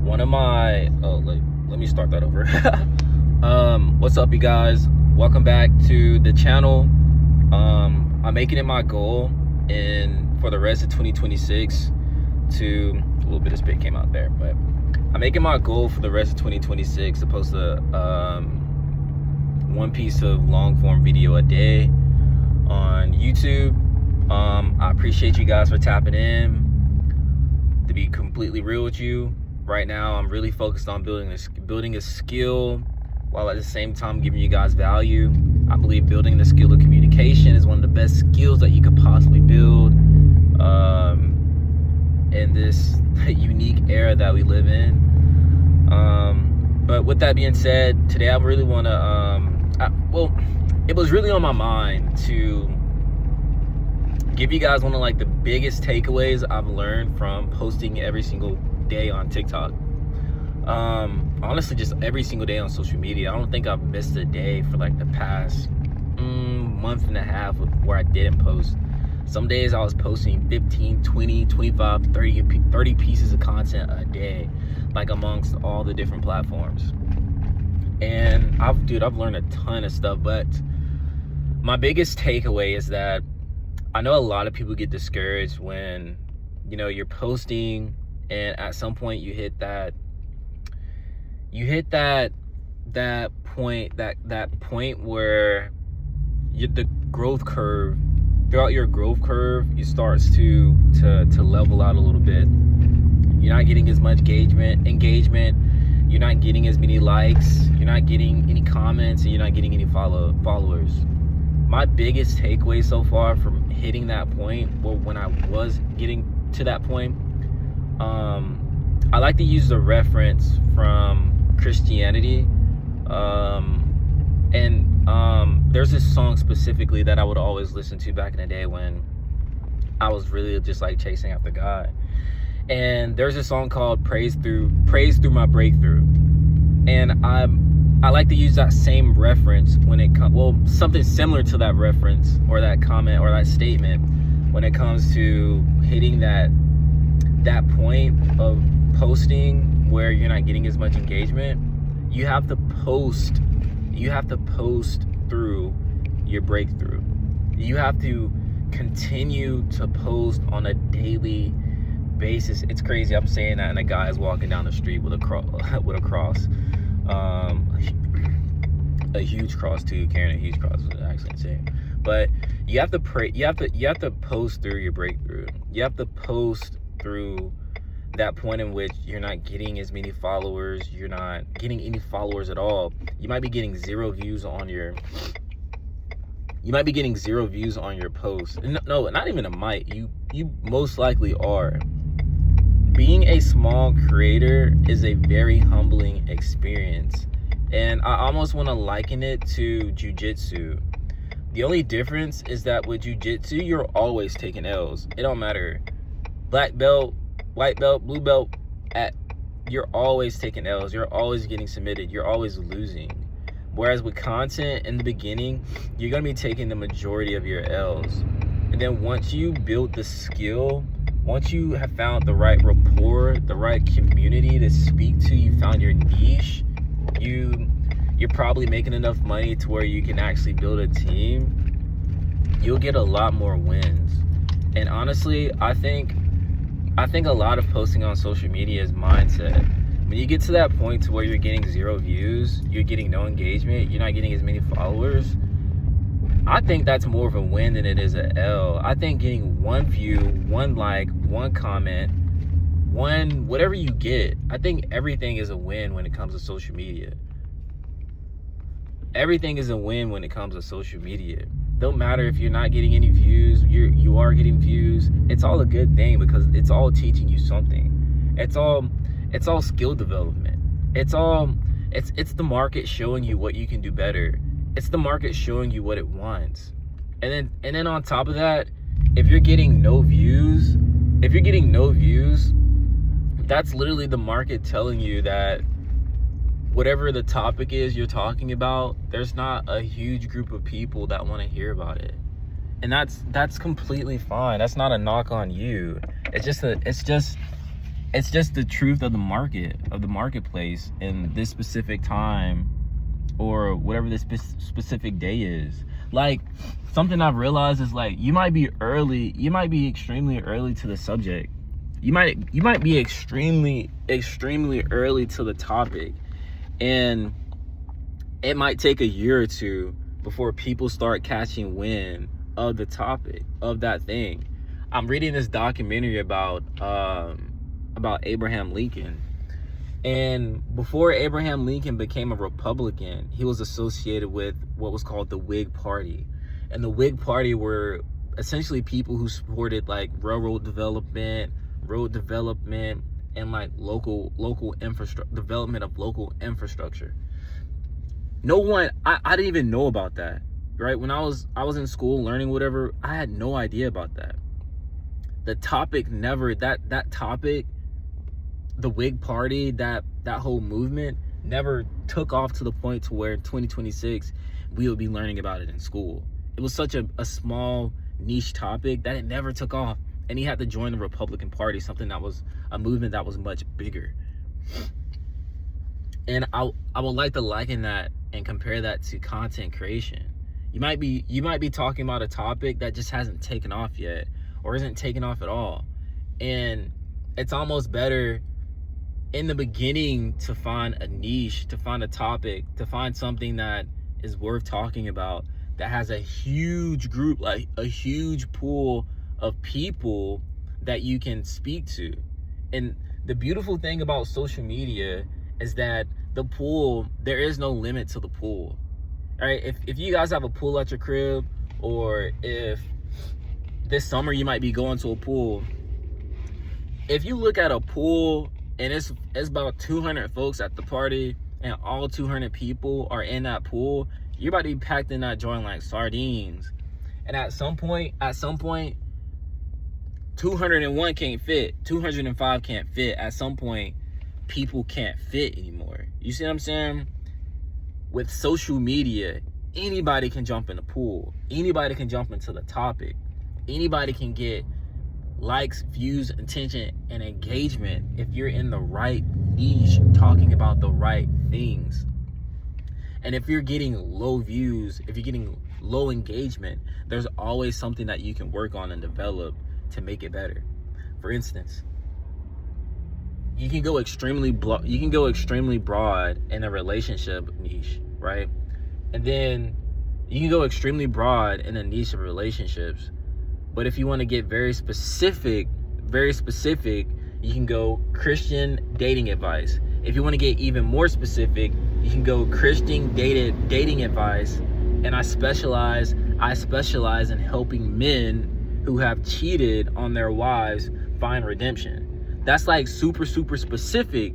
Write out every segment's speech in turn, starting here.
one of my let me start that over. What's up, you guys? Welcome back to the channel. I'm making it my goal for the rest of 2026 to a little bit of spit came out there, but I'm making my goal for the rest of 2026 to post a one piece of long form video a day on YouTube. I appreciate you guys for tapping in. To be completely real with you, right now I'm really focused on building a skill while at the same time giving you guys value. I believe building the skill of communication is one of the best skills that you could possibly build in this unique era that we live in. But with that being said, today I really want to it was really on my mind to give you guys one of the biggest takeaways I've learned from posting every single day on TikTok. Honestly, just every single day on social media. I don't think I've missed a day for the past month and a half where I didn't post. Some days I was posting 15, 20, 25, 30 pieces of content a day, amongst all the different platforms. And I've learned a ton of stuff, but my biggest takeaway is that I know a lot of people get discouraged when, you're posting and at some point you hit that point where the growth curve, throughout your growth curve, it starts to level out a little bit. You're not getting as much engagement. You're not getting as many likes. You're not getting any comments, and you're not getting any followers. My biggest takeaway so far from hitting that point, when I was getting to that point, I like to use the reference from Christianity. There's this song specifically that I would always listen to back in the day when I was really just chasing after God. And there's a song called Praise Through My Breakthrough. And I like to use that same reference when it comes, something similar to that reference or that comment or that statement when it comes to hitting that point of posting where you're not getting as much engagement. You have to post through your breakthrough. You have to continue to post on a daily basis. It's crazy. I'm saying that and a guy is walking down the street with a cross. A huge cross too. Carrying a huge cross is actually insane. But you have to pray. You have to post through your breakthrough. You have to post through that point in which you're not getting as many followers. You're not getting any followers at all. You might be getting zero views on your. You might be getting 0 views on your post. No, not even a might. You most likely are. Being a small creator is a very humbling experience. And I almost want to liken it to jiu-jitsu. The only difference is that with jiu-jitsu, you're always taking L's. It don't matter. Black belt, white belt, blue belt, you're always taking L's. You're always getting submitted. You're always losing. Whereas with content in the beginning, you're going to be taking the majority of your L's. And then once you build the skill, once you have found the right rapport, the right community to speak to, you found your niche, you're probably making enough money to where you can actually build a team, you'll get a lot more wins. And honestly, I think a lot of posting on social media is mindset. When you get to that point to where you're getting 0 views, you're getting no engagement, you're not getting as many followers, I think that's more of a win than it is an L. I think getting 1 view, 1 like, 1 comment, whatever you get, I think everything is a win when it comes to social media. Everything is a win when it comes to social media. Don't matter if you're not getting any views, you are getting views. It's all a good thing because it's all teaching you something. It's all skill development. It's the market showing you what you can do better. It's the market showing you what it wants. And then on top of that, if you're getting no views, that's literally the market telling you that whatever the topic is you're talking about, there's not a huge group of people that want to hear about it. And that's completely fine. That's not a knock on you. It's it's just the truth of the marketplace in this specific time, or whatever this specific day is. Like, something I've realized is, like, you might be extremely early to the subject. You might be extremely early to the topic, and it might take a year or two before people start catching wind of the topic, of that thing. I'm reading this documentary about Abraham Lincoln. And before Abraham Lincoln became a Republican, he was associated with what was called the Whig Party. And the Whig Party were essentially people who supported, like, railroad development, road development, and, like, local infrastructure, development of local infrastructure. I didn't even know about that, right? When I was in school learning whatever, I had no idea about that. The topic never, that topic, the Whig Party, that whole movement never took off to the point to where in 2026 we would be learning about it in school. It was such a small niche topic that it never took off, and he had to join the Republican Party, something that was a movement that was much bigger. And I would like to liken that and compare that to content creation. You might be talking about a topic that just hasn't taken off yet, or isn't taken off at all, and it's almost better in the beginning to find a niche, to find a topic, to find something that is worth talking about, that has a huge group, like a huge pool of people that you can speak to. And the beautiful thing about social media is that the pool, there is no limit to the pool. All right, if you guys have a pool at your crib, or if this summer you might be going to a pool, if you look at a pool and it's about 200 folks at the party, and all 200 people are in that pool, you're about to be packed in that joint like sardines. And at some point, 201 can't fit, 205 can't fit. At some point, people can't fit anymore. You see what I'm saying? With social media, anybody can jump in the pool. Anybody can jump into the topic. Anybody can get likes, views, attention, and engagement if you're in the right niche, talking about the right things. And if you're getting low views, if you're getting low engagement, there's always something that you can work on and develop to make it better. For instance, you can go extremely broad in a relationship niche, right? And then you can go extremely broad in a niche of relationships. But if you want to get very specific, you can go Christian dating advice. If you want to get even more specific, you can go Christian dating advice. And I specialize in helping men who have cheated on their wives find redemption. That's like super specific,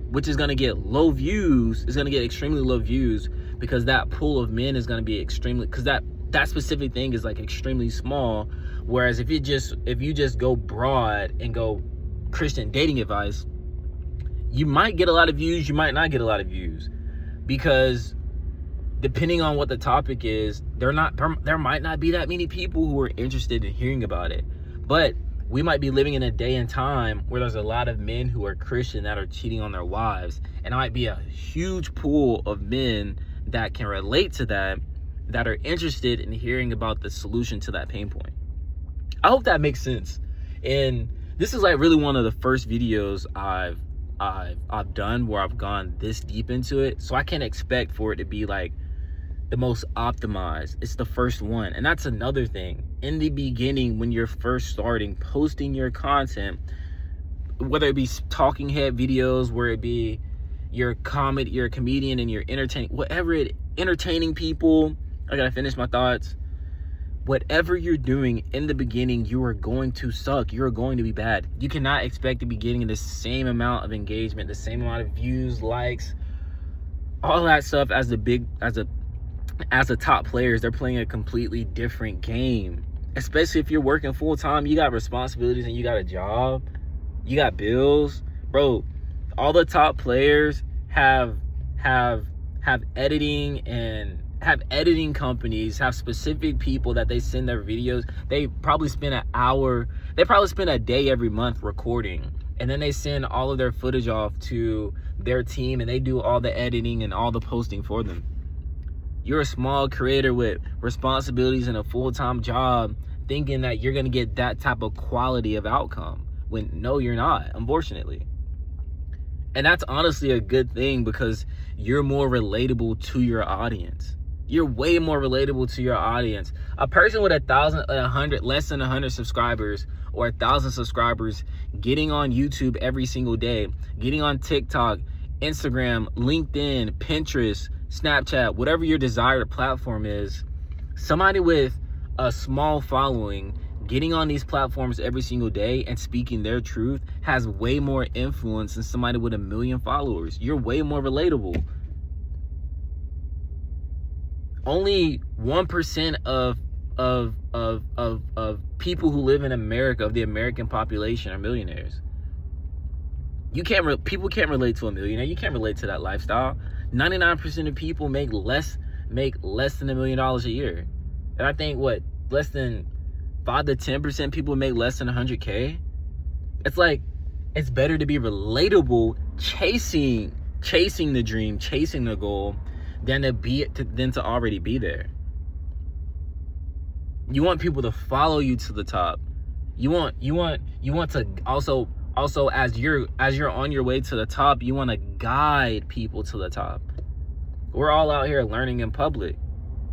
which is going to get low views. It's going to get extremely low views because that pool of men is going to be extremely, because that specific thing is like extremely small. Whereas if you just go broad and go Christian dating advice, you might get a lot of views, you might not get a lot of views, because depending on what the topic is, there might not be that many people who are interested in hearing about it. But we might be living in a day and time where there's a lot of men who are Christian that are cheating on their wives, and it might be a huge pool of men that can relate to that are interested in hearing about the solution to that pain point. I hope that makes sense. And this is like really one of the first videos I've done where I've gone this deep into it. So I can't expect for it to be like the most optimized. It's the first one. And that's another thing. In the beginning, when you're first starting posting your content, whether it be talking head videos, where it be you're a comedian and you're entertaining people. I gotta finish my thoughts. Whatever you're doing in the beginning, you are going to suck. You're going to be bad. You cannot expect to be getting the same amount of engagement, the same amount of views, likes, all that stuff as the top players. They're playing a completely different game. Especially if you're working full time, you got responsibilities and you got a job, you got bills, bro. All the top players have editing and have editing companies, have specific people that they send their videos. They probably spend a day every month recording, and then they send all of their footage off to their team and they do all the editing and all the posting for them. You're a small creator with responsibilities and a full-time job thinking that you're going to get that type of quality of outcome, when no, you're not, unfortunately. And that's honestly a good thing, because you're more relatable to your audience. You're way more relatable to your audience. A person with 1,000, less than 100 subscribers, or 1,000 subscribers, getting on YouTube every single day, getting on TikTok, Instagram, LinkedIn, Pinterest, Snapchat, whatever your desired platform is, somebody with a small following getting on these platforms every single day and speaking their truth has way more influence than somebody with 1 million followers. You're way more relatable. Only 1% of people who live in America, of the American population, are millionaires. People can't relate to a millionaire. You can't relate to that lifestyle. 99% of people make less than $1 million a year. And I think less than 5 to 10% people make less than 100K. It's like, it's better to be relatable, chasing the dream, chasing the goal, than to already be there. You want people to follow you to the top. You want to also as you're on your way to the top, you want to guide people to the top. We're all out here learning in public.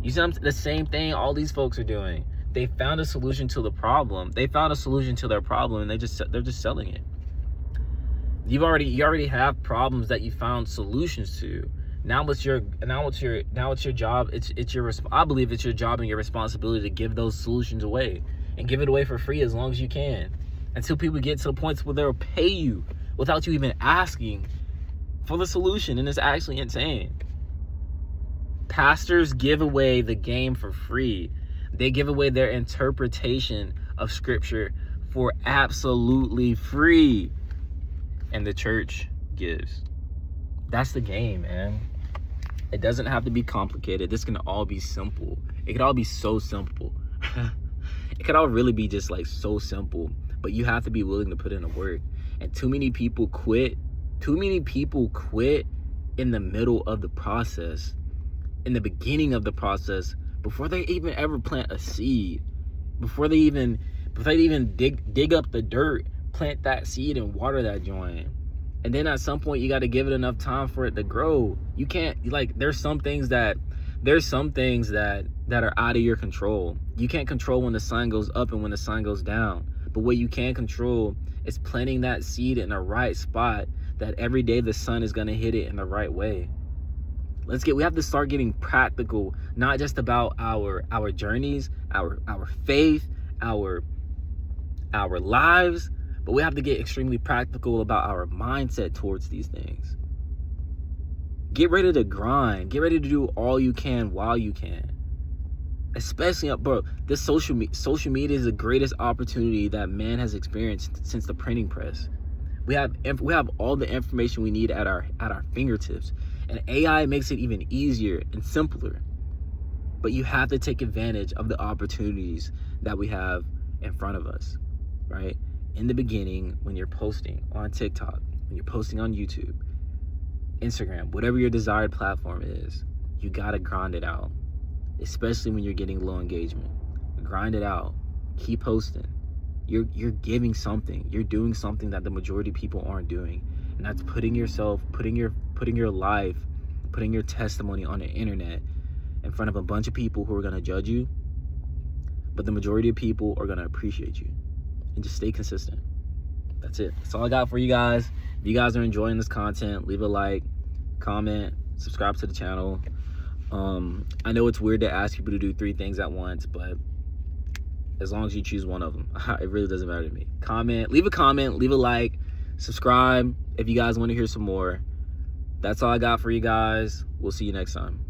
You see the same thing all these folks are doing. They found a solution to the problem. They found a solution to their problem, and they're just selling it. You already have problems that you found solutions to. Now it's your job. I believe it's your job and your responsibility to give those solutions away, and give it away for free as long as you can, until people get to the point where they'll pay you without you even asking for the solution. And it's actually insane. Pastors give away the game for free. They give away their interpretation of scripture for absolutely free. And the church gives. That's the game, man. It doesn't have to be complicated. This can all be simple. It could all be so simple. It could all really be just like so simple. But you have to be willing to put in the work. And too many people quit. Too many people quit in the middle of the process, in the beginning of the process, before they even ever plant a seed, before they even dig up the dirt, plant that seed and water that joint. And then at some point you got to give it enough time for it to grow. You can't, like, there's some things that are out of your control. You can't control when the sun goes up and when the sun goes down. But what you can control is planting that seed in the right spot, that every day the sun is going to hit it in the right way. We have to start getting practical, not just about our journeys, our faith, our lives, but we have to get extremely practical about our mindset towards these things. Get ready to grind. Get ready to do all you can while you can. Especially, bro, this social media is the greatest opportunity that man has experienced since the printing press. We have all the information we need at our fingertips. And AI makes it even easier and simpler. But you have to take advantage of the opportunities that we have in front of us, right? In the beginning, when you're posting on TikTok, when you're posting on YouTube, Instagram, whatever your desired platform is, you gotta grind it out. Especially when you're getting low engagement. Grind it out. Keep posting. You're giving something. You're doing something that the majority of people aren't doing. And that's putting your life, putting your testimony on the internet in front of a bunch of people who are going to judge you. But the majority of people are going to appreciate you. And just stay consistent. That's it. That's all I got for you guys. If you guys are enjoying this content, leave a like, comment, subscribe to the channel. I know it's weird to ask people to do 3 things at once, but as long as you choose one of them, it really doesn't matter to me. Leave a comment, leave a like, subscribe if you guys want to hear some more. That's all I got for you guys. We'll see you next time.